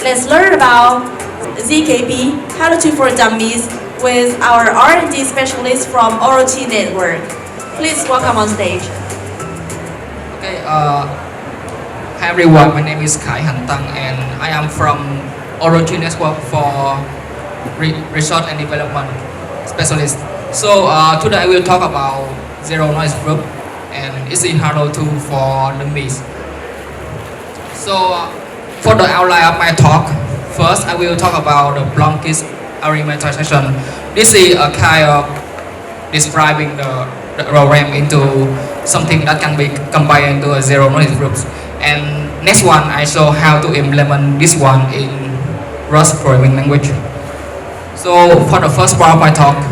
Let's learn about ZKP, Halo2 for Dummies, with our R&D specialist from Orochi Network. Please welcome on stage. Okay, hi everyone, my name is Khai, Tang, and I am from Orochi Network for Research and Development Specialist. So today I will talk about Zero Noise Group and it's in Halo2 for Dummies. So for the outline of my talk, first I will talk about the Blanquist arithmetization. This is a kind of describing the program into something that can be combined into a zero noise groups. And next one I show how to implement this one in Rust programming language. So for the first part of my talk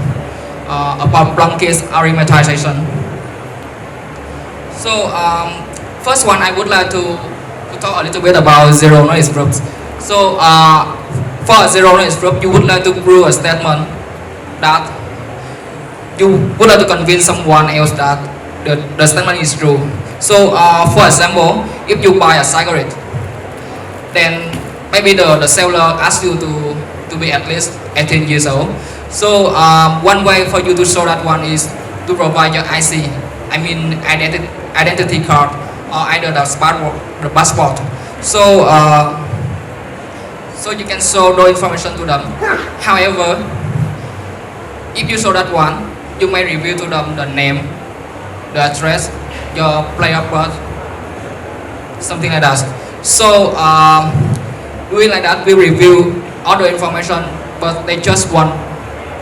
about Blanquist arithmetization. So first one I would like to talk a little bit about zero noise groups. So for a zero noise group, you would like to prove a statement that you would like to convince someone else that the statement is true. So for example, if you buy a cigarette, then maybe the seller asks you to be at least 18 years old. So one way for you to show that one is to provide your IC, I mean identity card, or either the passport. So so you can show no information to them. However, if you show that one, you may reveal to them the name, the address, your place of birth, something like that. So doing like that, we review all the information, but they just want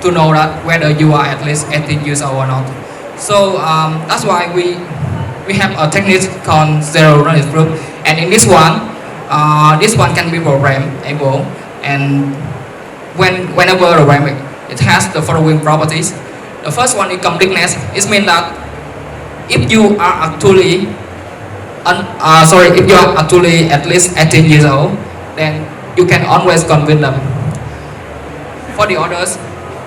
to know that whether you are at least 18 years old or not. So that's why we have a technique called zero noise group, and in this one can be programmable, and whenever the program it has the following properties. The first one is completeness. It means that if you are actually at least 18 years old, then you can always convince them. For the others,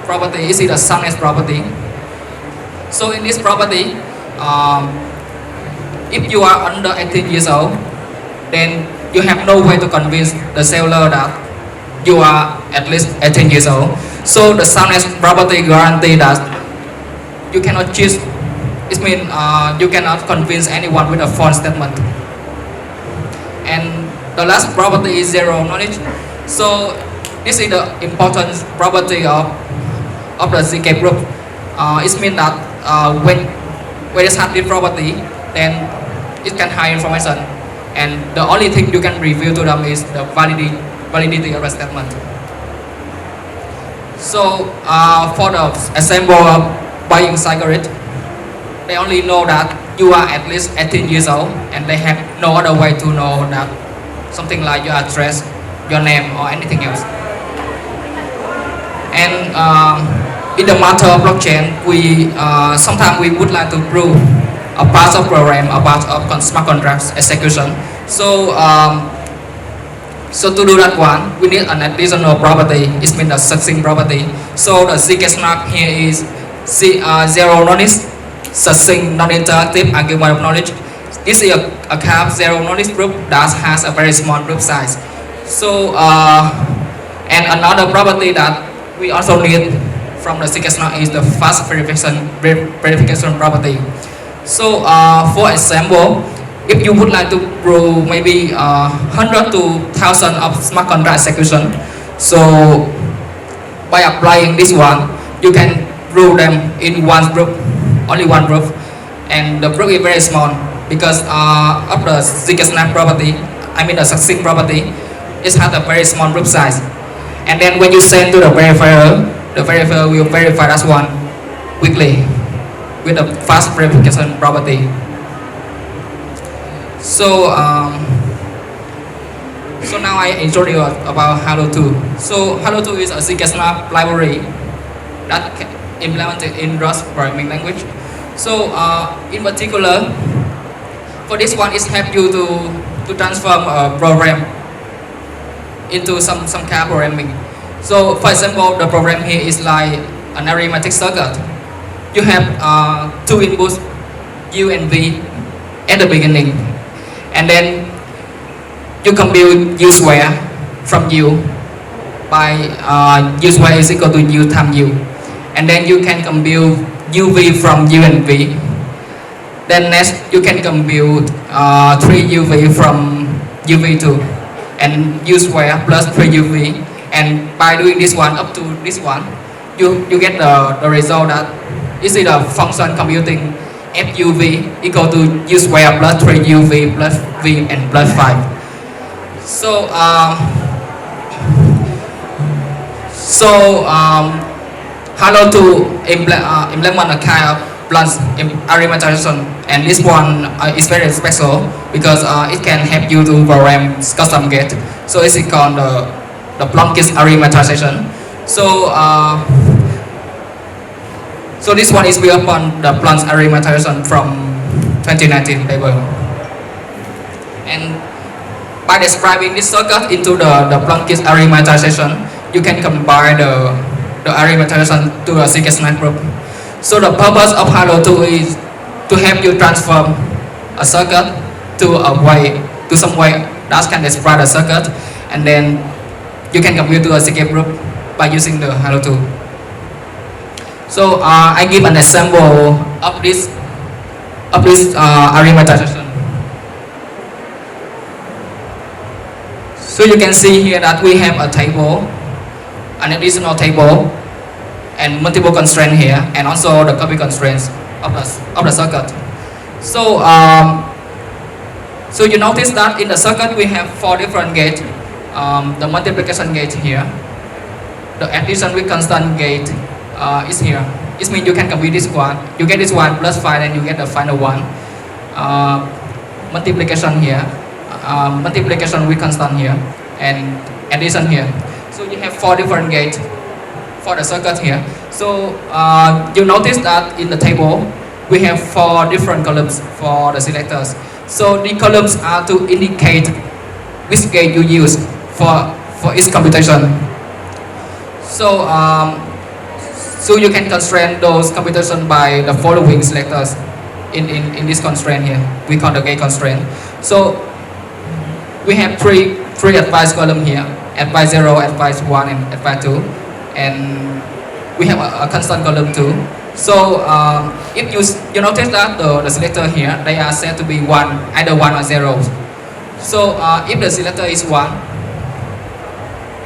property is the soundness property. So in this property, if you are under 18 years old, then you have no way to convince the seller that you are at least 18 years old. So the soundness property guarantee that you cannot choose. It means you cannot convince anyone with a false statement. And the last property is zero knowledge. So this is the important property of the ZK group. It means that when it has this property, then it can hide information, and the only thing you can reveal to them is the validity of the statement. So for the example of buying cigarette, they only know that you are at least 18 years old, and they have no other way to know that something like your address, your name, or anything else. And in the matter of blockchain, we sometimes we would like to prove a part of program, a part of smart contracts execution. So so to do that one, we need an additional property. It means the succinct property. So the ZK snark here is zero knowledge, succinct non-interactive argument of knowledge. This is a kind of zero knowledge group that has a very small group size. So and another property that we also need from the ZK snark is the fast verification property. So for example, if you would like to prove maybe 100 to 1000 of smart contract execution, so by applying this one, you can prove them in one group, only one group, and the group is very small because of the ZK snap property, I mean the succinct property, it has a very small group size. And then when you send to the verifier will verify that one quickly with a fast verification property. So so now I introduce you about Halo2. So Halo2 is a ZK library that implemented in Rust programming language. So in particular, for this one, it helps you to transform a program into some kind of programming. So for example, the program here is like an arithmetic circuit. You have two inputs, U and V, at the beginning, and then you compute U square from u by u square is equal to u times u, and then you can compute uv from u and v. Then next you can compute 3uv from uv2 and u square plus 3uv, and by doing this one up to this one, you get the result that is the function computing fuv equal to u square plus 3uv plus v and plus 5. So Halo2 implement a kind of plus arithmetization, and this one is very special because it can help you to program custom gate. So it's called the Blunkist arithmetization. So this one is built upon the Blunkist arithmetization from 2019 paper. And by describing this circuit into the Blunkist arithmetization, you can combine the arithmetization to a secant group. So the purpose of Halo2 is to help you transform a circuit to some way that can describe the circuit, and then you can compute to a secant group by using the Halo2. So I give an example of this arithmetization. So you can see here that we have a table, an additional table, and multiple constraints here, and also the copy constraints of the circuit. So so you notice that in the circuit we have 4 different gates. The multiplication gate here, the addition with constant gate is here. This means you can compute this one, you get this one plus 5, and you get the final one. Multiplication here, multiplication with constant here, and addition here. So you have 4 different gates for the circuit here. So you notice that in the table we have 4 different columns for the selectors. So the columns are to indicate which gate you use for each computation. So so you can constrain those computation by the following selectors in this constraint here. We call the gate constraint. So we have three advice column here: advice 0, advice 1, and advice 2, and we have a constant column too. So if you notice that the selector here, they are said to be 1, either 1 or 0. So if the selector is 1,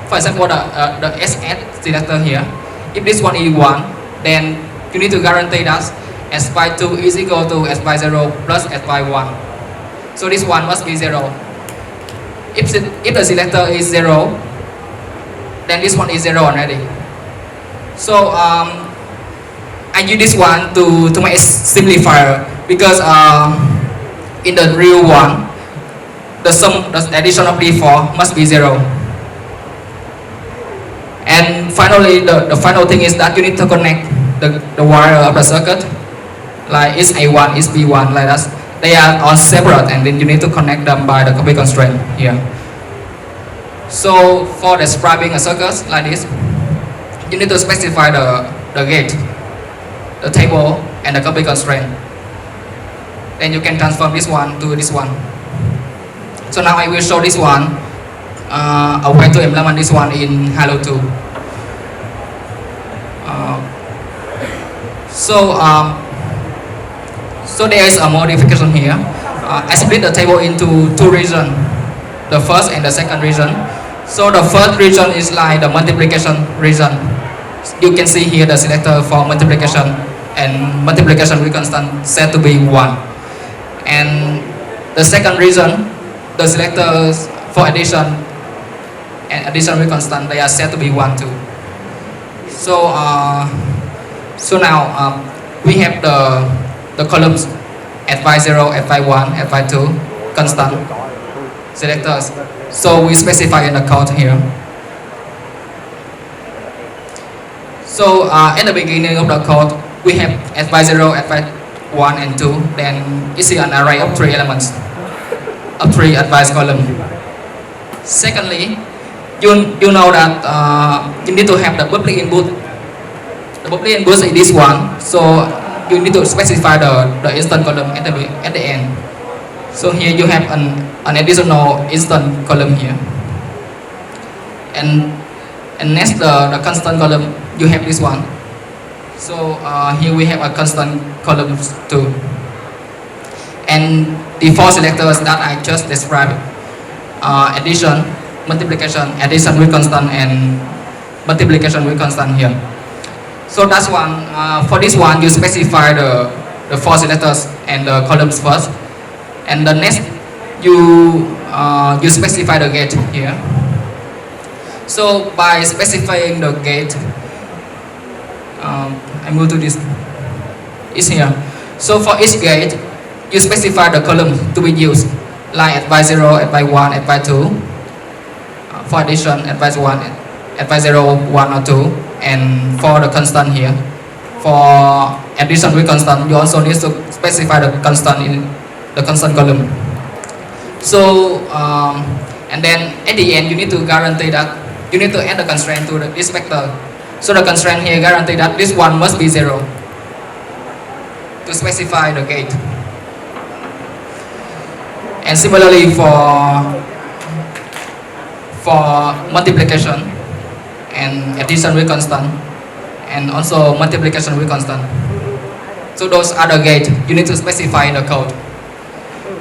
for example the SS selector here, if this one is 1, then you need to guarantee that S by 2 is equal to S by 0 plus S by 1. So this one must be 0. If the selector is 0, then this one is 0 already. So I use this one to make a simplifier, because in the real one, the addition of D4 must be 0. And finally, the final thing is that you need to connect the wire of the circuit, like it's A1, it's B1, like that. They are all separate, and then you need to connect them by the copy constraint here. So for describing a circuit like this, you need to specify the gate, the table, and the copy constraint. Then you can transform this one to this one. So now I will show this one, a way to implement this one in Halo2. So there is a modification here. I split the table into 2 regions, the first and the second region. So the first region is like the multiplication region. You can see here the selector for multiplication, and multiplication with constant set to be 1. And the second region, the selectors for addition and addition with constant, they are set to be 1 too. So so now we have the columns advice 0, advice 1, advice 2, constant selectors. So we specify in the code here. So at the beginning of the code, we have advice 0, advice 1 and 2. Then you see an array of 3 elements, of 3 advice column. Secondly, you know that you need to have the public input. The public input is this one. So you need to specify the instant column at the end. So here you have an additional instant column here. and next the constant column you have this one. So here we have a constant column too, and the four selectors that I just described: addition, multiplication, addition with constant, and multiplication with constant here. So that's one. For this one, you specify the four selectors and the columns first, and the next you specify the gate here. So by specifying the gate, I move to this. Is here. So for each gate, you specify the column to be used, like at by 0, at by 1, at by 2. For addition, at by 1, at by 0, 1 or 2, and for the constant here. For addition with constant, you also need to specify the constant in the constant column. So and then at the end, you need to guarantee that you need to add the constraint to this vector. So the constraint here guarantee that this one must be 0 to specify the gate. And similarly for multiplication and addition with constant, and also multiplication with constant. So those are the gates you need to specify in the code.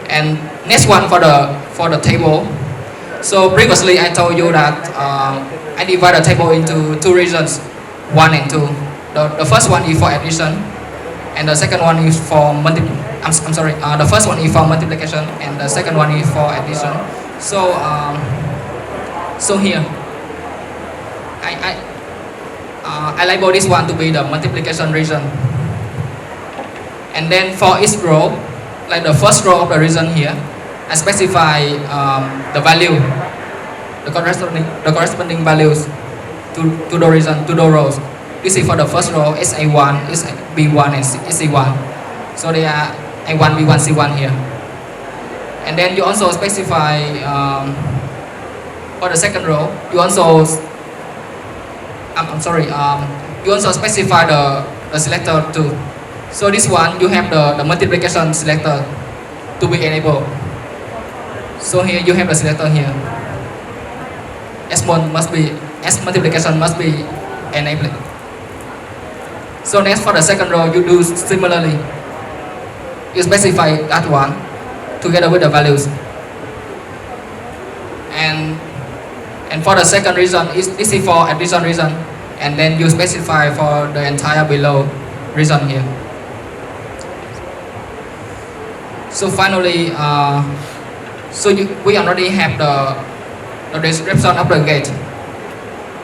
And next one for the table. So previously I told you that I divide the table into two regions, 1 and 2. The first one is for addition, and the second one is for the first one is for multiplication, and the second one is for addition. So so here I label this one to be the multiplication region, and then for each row, like the first row of the region here, I specify the value, the corresponding values to the region, to the rows. This is for the first row, SA1, SB1, and SC1. So they are A1, B1, C1 here. And then you also specify for the second row, you also you also specify the selector too. So this one you have the multiplication selector to be enabled. So here you have the selector here. S multiplication must be enabled. So next for the second row you do similarly. You specify that one together with the values. And for the second region, this is for addition region, and then you specify for the entire below region here. So finally, we already have the description of the gate,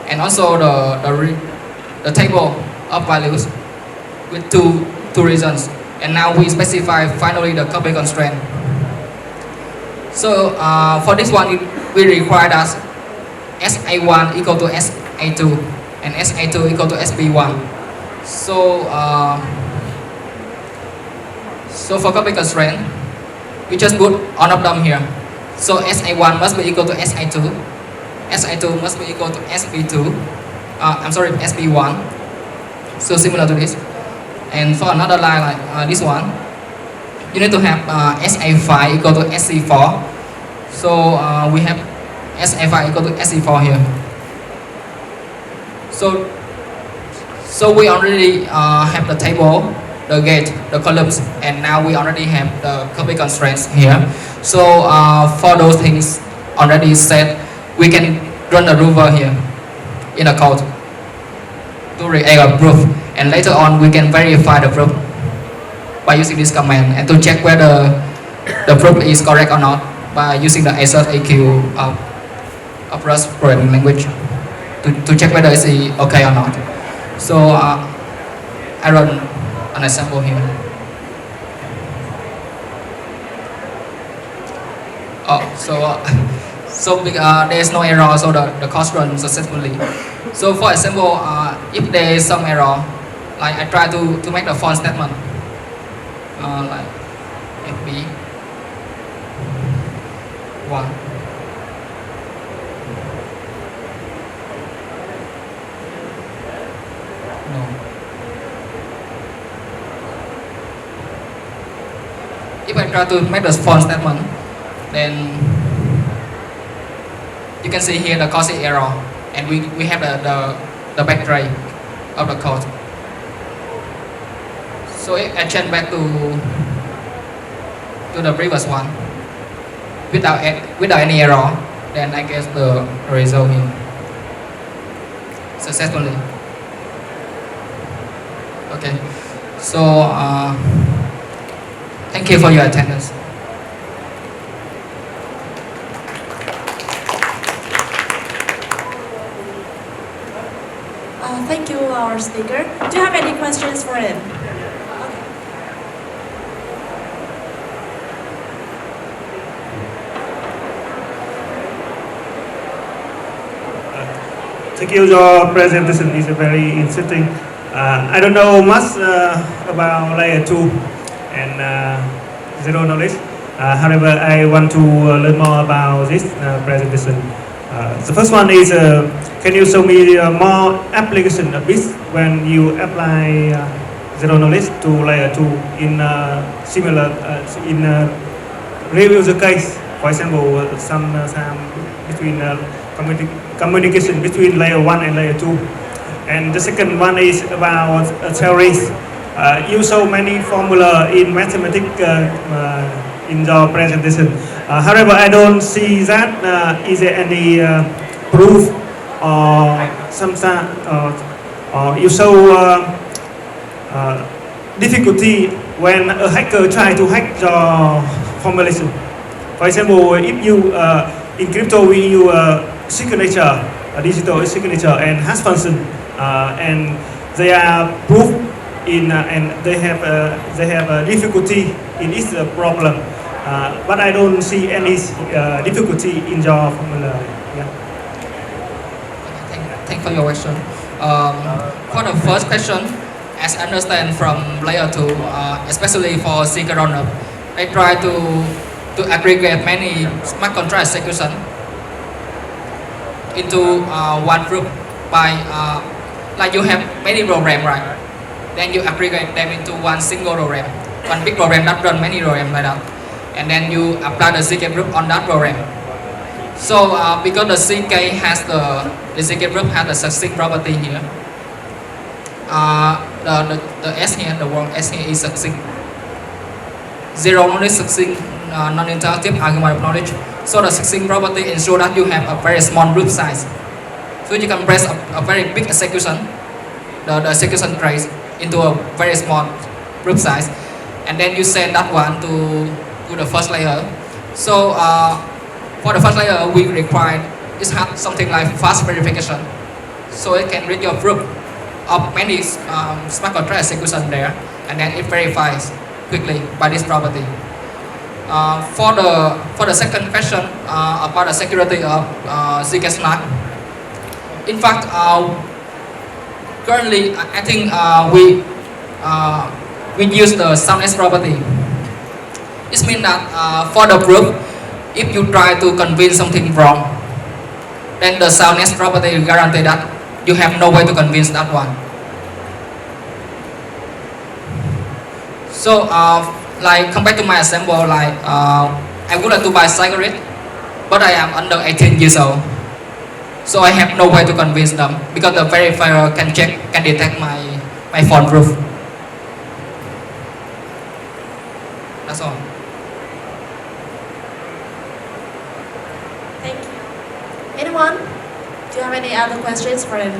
and also the table of values with two regions, and now we specify finally the copy constraint. So for this one, we require that SA1 equal to SA2 and SA2 equal to SB1. So for copy constraint, we just put all of them here. So SA1 must be equal to SA2, SA2 must be equal to SB2, SB1. So similar to this. And for another line like this one, you need to have SA5 equal to SC4. So we have SA5 equal to SC4 here. So we already have the table, the gate, the columns, and now we already have the copy constraints here. So for those things already set, we can run the ruler here in the code to create a proof, and later on we can verify the proof by using this command, and to check whether the proof is correct or not by using the assert AQ of Rust programming language to check whether it's okay or not. So I run an example here. There is no error, so the code runs successfully. So for example, if there is some error, like I try to make the font statement, like FB 1. No. If I try to make the font statement, then you can see here the causes error. and we have the back tray of the code. So if I change back to the previous one without any error, then I get the result in successfully. Okay, so thank you for your attendance. Thank you, our speaker. Do you have any questions for him? Thank you. Your presentation is very interesting. I don't know much about layer 2 and zero knowledge. However, I want to learn more about this presentation. The first one is, can you show me more application of this when you apply zero knowledge to layer 2 in similar in real user case? For example, some between communication between layer 1 and layer 2. And the second one is about theories. You show many formula in mathematics in your presentation. However, I don't see that. Is there any proof or sometimes or you show difficulty when a hacker try to hack your formulation? For example, if you in crypto we use signature, a digital signature and hash function, and they are proof in and they have a difficulty in its problem, but I don't see any difficulty in your formula. Yeah. Thank for your question. For the first question, as I understand from layer 2, especially for secret runner, they try to aggregate many smart contract execution into one group by like you have many programs, right? Then you aggregate them into one single program, one big program that run many programs like that, and then you apply the CK group on that program. So because the CK has the CK group has the succinct property here, the S here, the word S here is succinct. Zero knowledge succinct, non-interactive argument of knowledge. So the succinct property ensures that you have a very small group size. So you can press a very big execution, the execution trace into a very small group size, and then you send that one to the first layer. So for the first layer, we require it has something like fast verification, so it can read your group of many smart contract execution there, and then it verifies quickly by this property. For the second question about the security of ZK Snark, in fact, currently I think we use the soundness property. It means that for the proof, if you try to convince something wrong, then the soundness property will guarantee that you have no way to convince that one. So like come back to my example, like I would like to buy cigarette, but I am under 18 years old, so I have no way to convince them because the verifier can detect my phone proof. That's all. Thank you. Anyone? Do you have any other questions for him?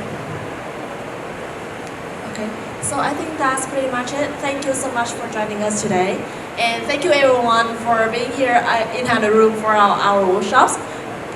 Okay, so I think that's pretty much it. Thank you so much for joining us today. And thank you everyone for being here in the room for our workshops.